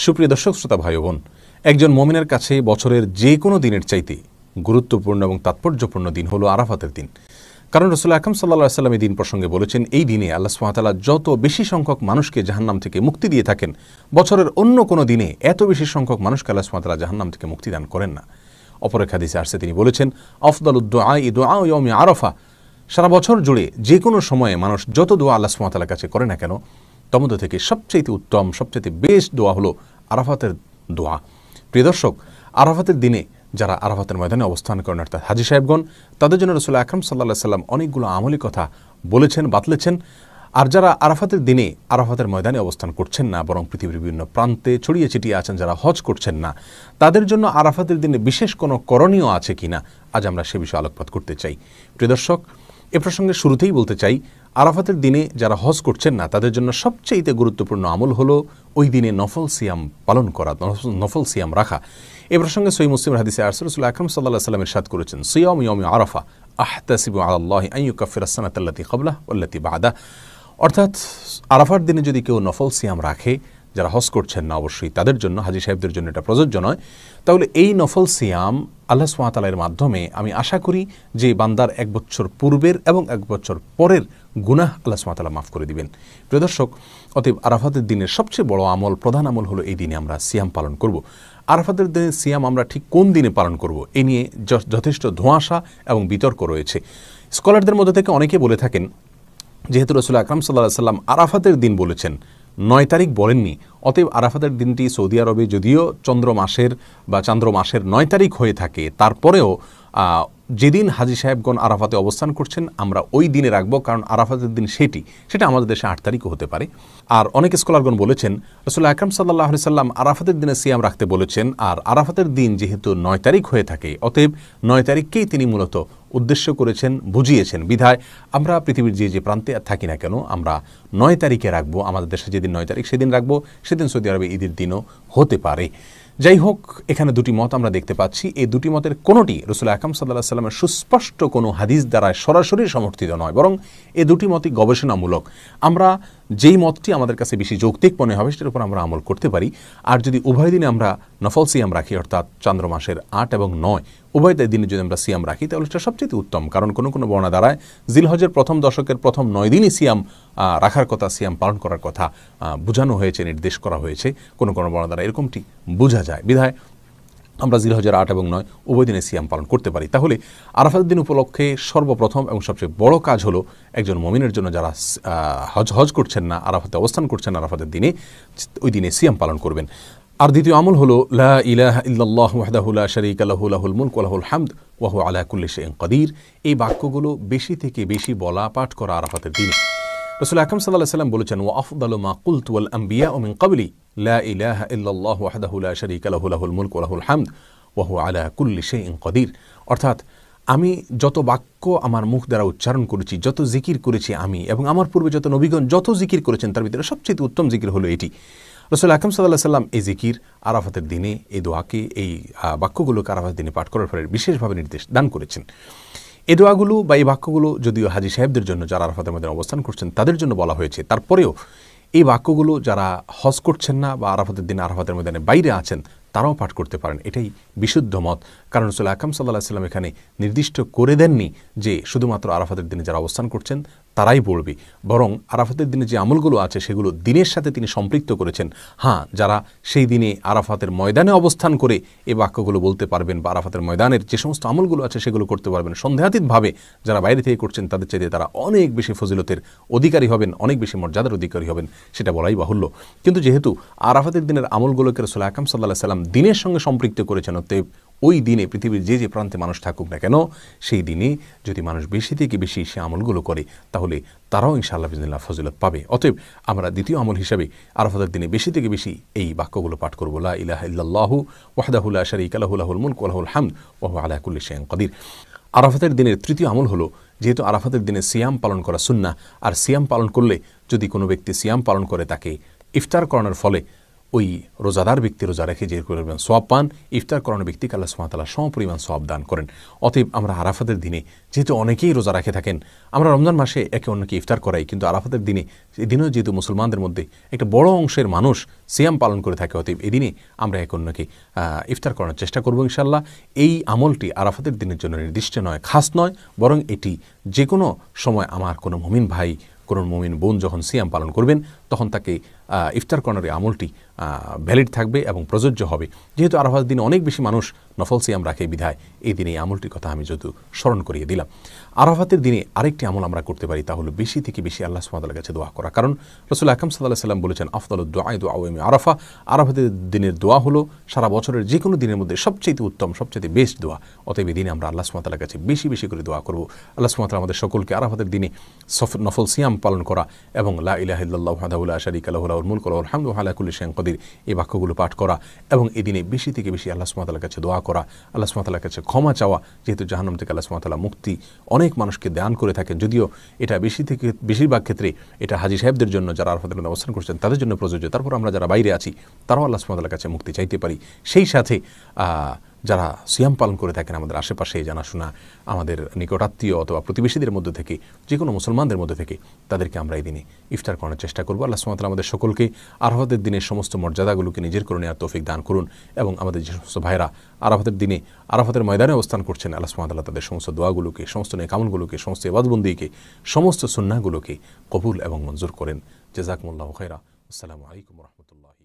সুপ্রিয় দর্শক শ্রোতা ভাই বোন, একজন মুমিনের কাছে বছরের যে কোনো দিনের চাইতে গুরুত্বপূর্ণ এবং তাৎপর্যপূর্ণ দিন হলো আরাফাতের দিন। কারণ রাসূল আকরাম সাল্লাল্লাহু আলাইহি ওয়াসাল্লাম এই দিন প্রসঙ্গে বলেছেন, এই দিনে আল্লাহ সুবহানাহু ওয়া তাআলা যত বেশি সংখ্যক মানুষকে জাহান্নাম থেকে মুক্তি দিয়ে থাকেন, বছরের অন্য কোনো দিনে এত বেশি সংখ্যক মানুষকে আল্লাহ সুবহানাহু ওয়া তাআলা জাহান্নাম থেকে মুক্তি দান করেন না। অপর এক হাদিসে আসছে, তিনি বলেছেন, আফদালুদ দুআ দুআ ইয়াউমি আরাফা। সারা বছর জুড়ে যে কোনো সময়ে মানুষ যত দোয়া আল্লাহ সুবহানাহু ওয়া তাআলার কাছে করে না কেন, তার মধ্যে থেকে সবচেয়ে উত্তম, সবচেয়ে বেস্ট দোয়া হলো আরাফাতের দোয়া। প্রিয় দর্শক, আরাফাতের দিনে যারা আরাফাতের ময়দানে অবস্থান করেন অর্থাৎ হাজী সাহেবগণ, তাদের জন্য রাসূল আকরাম সাল্লাল্লাহু আলাইহি ওয়াসাল্লাম অনেকগুলো আমলি কথা বলেছেন, বাতলেছেন। আর যারা আরাফাতের দিনে আরাফাতের ময়দানে অবস্থান করছেন না, বরং পৃথিবীর বিভিন্ন প্রান্তে ছড়িয়ে ছিটিয়ে আছেন, যারা হজ করছেন না, তাদের জন্য আরাফাতের দিনে বিশেষ কোনো করণীয় আছে কিনা, আজ আমরা সে বিষয়ে আলোকপাত করতে চাই। প্রিয় দর্শক, এ প্রসঙ্গে শুরুতেই বলতে চাই, আরাফাতের দিনে যারা হজ করছেন না, তাদের জন্য সবচেয়ে গুরুত্বপূর্ণ আমল হলো ওই দিনে নফল সিয়াম পালন করা, নফল সিয়াম রাখা। এ প্রসঙ্গে সহিহ মুসলিমের হাদিসে রাসূল আকরাম সাল্লাল্লাহু আলাইহি ওয়াসাল্লাম ইরশাদ করেছেন, সিয়াম ইয়াউমি আরাফা আহতাসিবু আলাল্লাহি আন ইউকাফিরা আস-সানাতা আল্লাতী ক্বাবলাহু ওয়াল্লাতী বা'দাহু। অর্থাৎ আরাফার দিনে যদি কেউ নফল সিয়াম রাখে, যারা হজ করছেন না অবশ্যই তাদের জন্য, হাজী সাহেবদের জন্য এটা প্রযোজ্য নয়, তাহলে এই নফল সিয়াম আল্লাহ সুবহানাহু ওয়া তাআলার মাধ্যমে আমি আশা করি যে বান্দার এক বছর পূর্বের এবং এক বছর পরের গুনাহ আল্লাহ সুবহানাহু ওয়া তাআলা মাফ করে দিবেন। প্রিয় দর্শক, অতএব আরাফাতের দিনের সবচেয়ে বড় আমল, প্রধান আমল হলো এই দিনে আমরা সিয়াম পালন করব। আরাফাতের দিনে সিয়াম আমরা ঠিক কোন দিনে পালন করব, এ নিয়ে যথেষ্ট ধোঁয়াশা এবং বিতর্ক রয়েছে। স্কলারদের মধ্যে থেকে অনেকে বলে থাকেন, যেহেতু রাসূল আকরাম সাল্লাল্লাহু আলাইহি ওয়াসাল্লাম আরাফাতের দিন বলেছেন, 9 তারিখ বলেননি, অতএব আরাফাতের দিনটি সৌদি আরবে যদিও চন্দ্র মাসের 9 তারিখ হয়ে থাকে, তারপরেও যেদিন হাজী সাহেবগণ আরাফাতে অবস্থান করছেন আমরা ওই দিনে রাখবো, কারণ আরাফাতের দিন সেটা আমাদের দেশে 8 তারিখও হতে পারে। আর অনেক স্কলারগণ বলেছেন, রাসূল আকরাম সাল্লাল্লাহু আলাইহি ওয়াসাল্লাম আরাফাতের দিনে সিয়াম রাখতে বলেছেন, আর আরাফাতের দিন যেহেতু 9 তারিখ হয়ে থাকে, অতএব 9 তারিখকেই তিনি মূলত উদ্দেশ্য করেছেন, বুঝিয়েছেন। বিধায় আমরা পৃথিবীর যে প্রান্তে থাকি না কেন, আমরা 9 তারিখে রাখবো। আমাদের দেশে যেদিন 9 তারিখ সেদিন রাখবো, সেদিন সৌদি আরবে ঈদের দিনও হতে পারে। যাই হোক, এখানে দুটি মত আমরা দেখতে পাচ্ছি। এই দুটি মতের কোনোটি রাসূল আকরাম সাল্লাল্লাহু আলাইহি ওয়াসাল্লামের সুস্পষ্ট কোনো হাদিস দ্বারা সরাসরি সমর্থিত নয়, বরং এই দুটি মতই গবেষণামূলক। আমরা যেই মতটি আমাদের কাছে বেশি যৌক্তিক মনে হবে সেটার উপর আমরা আমল করতে পারি। আর যদি উভয় দিনে আমরা নফল সিয়াম রাখি, অর্থাৎ চন্দ্র মাসের 8 এবং 9 উভয় দিনে যদি আমরা সিয়াম রাখি, তাহলে সেটা সবচেয়ে উত্তম। কারণ কোনো কোনো বর্ণনা দ্বারায় জিলহজের প্রথম দশকের প্রথম 9 দিনই সিয়াম রাখার কথা, সিয়াম পালন করার কথা বোঝানো হয়েছে, নির্দেশ করা হয়েছে। কোনো কোনো বর্ণনা দ্বারা এরকমটি বোঝা যায়। বিধায় আমরা জিলহজের 8 এবং 9 উভয় দিনে সিয়াম পালন করতে পারি। তাহলে আরাফাতের দিন উপলক্ষে সর্বপ্রথম এবং সবচেয়ে বড় কাজ হলো একজন মুমিনের জন্য যারা হজ করছেন না, আরাফাতে অবস্থান করছেন আরাফাতের দিনে, ওই দিনে সিয়াম পালন করবেন। আর দ্বিতীয় আমল হলো লা ইলাহা ইল্লাল্লাহু ওয়াহদাহু লা শারীকা লাহু লাহুল মুলকু ওয়া লাহুল হামদ ওয়া হুয়া আলা কুল্লি শাইইন কাদির। এই বাক্যগুলো বেশি থেকে বেশি বলা, পাঠ করা আরাফাতের দিনে। রাসূল আকরাম সাল্লাল্লাহু আলাইহি ওয়াসাল্লাম বলেছেন, ওয়া আফদালু মা কুলতু ওয়াল আম্বিয়াউ মিন ক্বাবলি লা ইলাহা ইল্লাল্লাহু ওয়াহদাহু লা শারীকা লাহু লাহুল মুলকু ওয়া লাহুল হামদ ওয়া হুয়া আলা কুল্লি শাইইন কাদির। অর্থাৎ আমি যত বাক্য আমার মুখ দ্বারা উচ্চারণ করেছি, যত জিকির করেছি আমি, এবং আমার পূর্বে যত নবীগণ যত জিকির করেছেন, তার ভিতরে সবচেয়ে উত্তম জিকির হলো এটি। রাসূল আকরাম সাল্লাল্লাহু আলাইহি ওয়াসাল্লাম এই জিকির আরাফাতের দিনে, এই দোয়াকে, এই বাক্যগুলোকে আরাফাতের দিনে পাঠ করার ফলে বিশেষভাবে নির্দেশ দান করেছেন। এই দোয়াগুলো বা এই বাক্যগুলো যদিও হাজী সাহেবদের জন্য, যারা আরাফাতের মধ্যে অবস্থান করছেন তাদের জন্য বলা হয়েছে, তারপরেও এই বাক্যগুলো যারা হজ করছেন না বা আরাফাতের দিনে আরাফাতের ময়দানে বাইরে আছেন তারাও পাঠ করতে পারেন। এটাই বিশুদ্ধ মত। কারণ রাসূল আকরাম সাল্লাল্লাহু আলাইহি ওয়াসাল্লাম এখানে নির্দিষ্ট করে দেননি যে শুধুমাত্র আরাফাতের দিনে যারা অবস্থান করছেন তারাই পড়বে, বরং আরাফাতের দিনে যে আমলগুলো আছে সেগুলো দিনের সাথে তিনি সম্পৃক্ত করেছেন। হ্যাঁ, যারা সেই দিনে আরাফাতের ময়দানে অবস্থান করে এই বাক্যগুলো বলতে পারবেন বা আরাফাতের ময়দানের যে সমস্ত আমলগুলো আছে সেগুলো করতে পারবেন, সন্দেহাতীতভাবে যারা বাইরে থেকে করছেন তাদের চাইতে তারা অনেক বেশি ফজিলতের অধিকারী হবেন, অনেক বেশি মর্যাদার অধিকারী হবেন, সেটা বলাই বাহুল্য। কিন্তু যেহেতু আরাফাতের দিনের আমলগুলোকে রাসূল আকরাম সাল্লাল্লাহু আলাইহি ওয়াসাল্লাম দিনের সঙ্গে সম্পৃক্ত করেছেন, অতএব ওই দিনে পৃথিবীর যে প্রান্তে মানুষ থাকুক না কেন, সেই দিনে যদি মানুষ বেশি থেকে বেশি সে আমলগুলো করে, তাহলে তারাও ইনশাআল্লাহ বিইজনিল্লাহ ফজিলত পাবে। অতএব আমরা দ্বিতীয় আমল হিসাবে আরাফাতের দিনে বেশি থেকে বেশি এই বাক্যগুলো পাঠ করব, লা ইলাহা ইল্লাল্লাহু ওয়াহদাহু লা শারীকা লাহু লাহুল মুলকু ওয়া লাহুল হামদ ওয়া হুয়া আলা কুল্লি শাইইন কাদির। আরাফাতের দিনের তৃতীয় আমল হলো, যেহেতু আরাফাতের দিনে সিয়াম পালন করা সুন্নাহ, আর সিয়াম পালন করলে যদি কোনো ব্যক্তি সিয়াম পালন করে তাকে ইফতার করানোর ফলে ওই রোজাদার ব্যক্তি রোজা রেখে যে করবেন সওয়াব পান, ইফতার করানো ব্যক্তিকে আল্লাহ সুবহানাহু ওয়া তাআলা সমপরিমাণ সওয়াব দান করেন। অতএব আমরা আরাফাতের দিনে যেহেতু অনেকেই রোজা রেখে থাকেন, আমরা রমজান মাসে একে অন্যকে ইফতার করাই, কিন্তু আরাফাতের দিনে এই দিনেও যেহেতু মুসলমানদের মধ্যে একটা বড় অংশের মানুষ সিয়াম পালন করে থাকে, অতএব এই দিনে আমরা একে অন্যকে ইফতার করানোর চেষ্টা করবো ইনশাআল্লাহ। এই আমলটি আরাফাতের দিনের জন্য নির্দিষ্ট নয়, খাস নয়, বরং এটি যে কোনো সময় আমার কোনো মুমিন ভাই, কোনো মুমিন বোন যখন সিয়াম পালন করবেন তখন তাকে ইফতার করানোর এই আমলটি ভ্যালিড থাকবে এবং প্রযোজ্য হবে। যেহেতু আরাফাতের দিনে অনেক বেশি মানুষ নফল সিয়াম রাখে বিধায় এই দিনে এই আমলটির কথা আমি যদিও স্মরণ করিয়ে দিলাম। আরাফাতের দিনে আরেকটি আমল আমরা করতে পারি, তা হলো বেশি থেকে বেশি আল্লাহ সুবহানাহু ওয়া তাআলার কাছে দোয়া করা। কারণ রাসূল আকরাম সাল্লাল্লাহু আলাইহি ওয়াসাল্লাম বলেছেন, আফদালুদ দুআ দুআ ইয়াউমি আরাফা। আরাফাতের দিনের দোয়া হলো সারা বছরের যে কোনো দিনের মধ্যে সবচেয়ে উত্তম, সবচেয়ে বেস্ট দোয়া। অতএব এই দিনে আমরা আল্লাহ সুবহানাহু ওয়া তাআলার কাছে বেশি বেশি করে দোয়া করব। আল্লাহ সুবহানাহু ওয়া তাআলা আমাদের সকলকে আরাফাতের দিনে নফল সিয়াম পালন করা এবং লা ইলাহা ইল্লাল্লাহু ওয়াহদাহু লা শারীকা লাহু লাহুল মুলকু ওয়া লাহুল হামদু ওয়া আলা কুল্লি শাইইন কাদির, এই বাক্যগুলো পাঠ করা এবং এই দিনে বেশি থেকে বেশি আল্লাহ সুবহানাহু ওয়া তাআলার কাছে দোয়া করা, আল্লাহ সুবহানাহু ওয়া তাআলার কাছে ক্ষমা চাওয়া। যেহেতু জাহান্নাম থেকে আল্লাহ সুবহানাহু ওয়া তাআলা মুক্তি অনেক মানুষকে দান করে থাকেন, যদিও এটা বেশিরভাগ ক্ষেত্রে এটা হাজী সাহেবদের জন্য, যারা আরাফাতের মধ্যে অবস্থান করছেন তাদের জন্য প্রযোজ্য। তারপর আমরা যারা বাইরে আছি তারাও আল্লাহ সুবহানাহু ওয়া তাআলার কাছে মুক্তি চাইতে পারি। সেই সাথে যারা সিয়াম পালন করে থাকেন আমাদের আশেপাশে জানাশোনা, আমাদের নিকটাত্মীয় অথবা প্রতিবেশীদের মধ্যে থেকে, যে কোনো মুসলমানদের মধ্যে থেকে তাদেরকে আমরা এই দিনে ইফতার করানোর চেষ্টা করবো। আল্লাহ সুবহানাহু ওয়া তাআলা আমাদের সকলকে আরাফাতের দিনের সমস্ত মর্যাদাগুলোকে নিজের করে নেওয়ার তৌফিক দান করুন এবং আমাদের যে সমস্ত ভাইরা আরাফাতের দিনে আরাফাতের ময়দানে অবস্থান করছেন, আল্লাহ সুবহানাহু ওয়া তাআলা তাদের সমস্ত দোয়াগুলোকে, সমস্ত নেক আমলগুলোকে, সমস্ত ইবাদতবন্দিকে, সমস্ত সুন্নাহগুলোকে কবুল এবং মঞ্জুর করেন। জাযাকুমুল্লাহু খাইরা। আসসালামু আলাইকুম ওয়া রাহমাতুল্লাহি।